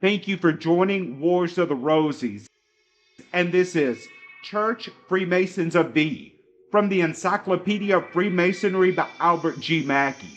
Thank you for joining Wars of the Roses. And this is Church Freemasons of Thee from the Encyclopedia of Freemasonry by Albert G. Mackey.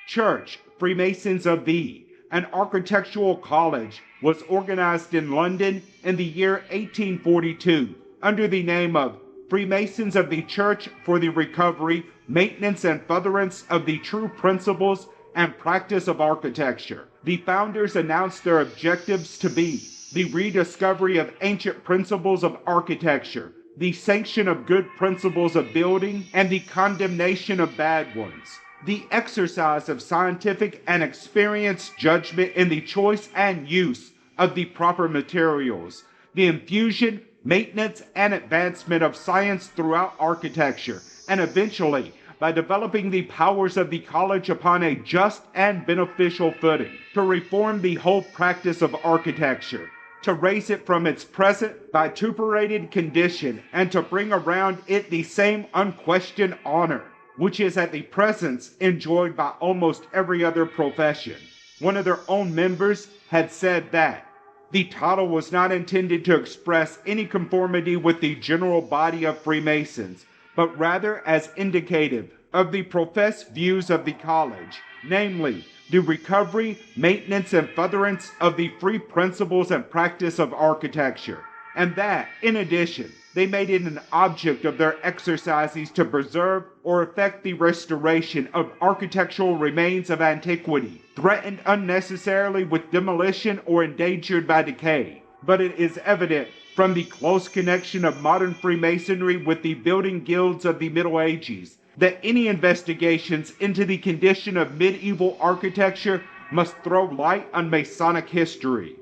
Church Freemasons of Thee, an architectural college, was organized in London in the year 1842 under the name of Freemasons of the Church for the Recovery, Maintenance, and Furtherance of the True Principles and Practice of Architecture. The founders announced their objectives to be the rediscovery of ancient principles of architecture, the sanction of good principles of building, and the condemnation of bad ones, the exercise of scientific and experienced judgment in the choice and use of the proper materials, the infusion, maintenance, and advancement of science throughout architecture, and eventually, by developing the powers of the college upon a just and beneficial footing, to reform the whole practice of architecture, to raise it from its present vituperated condition, and to bring around it the same unquestioned honor, which is at the present enjoyed by almost every other profession. One of their own members had said that the title was not intended to express any conformity with the general body of Freemasons, but rather as indicative of the professed views of the college, namely, the recovery, maintenance, and furtherance of the free principles and practice of architecture, and that, in addition, they made it an object of their exercises to preserve or effect the restoration of architectural remains of antiquity, threatened unnecessarily with demolition or endangered by decay. But it is evident from the close connection of modern Freemasonry with the building guilds of the Middle Ages that any investigations into the condition of medieval architecture must throw light on Masonic history.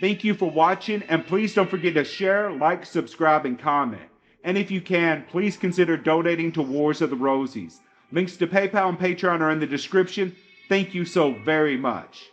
Thank you for watching, and please don't forget to share, like, subscribe, and comment. And if you can, please consider donating to Wars of the Roses. Links to PayPal and Patreon are in the description. Thank you so very much.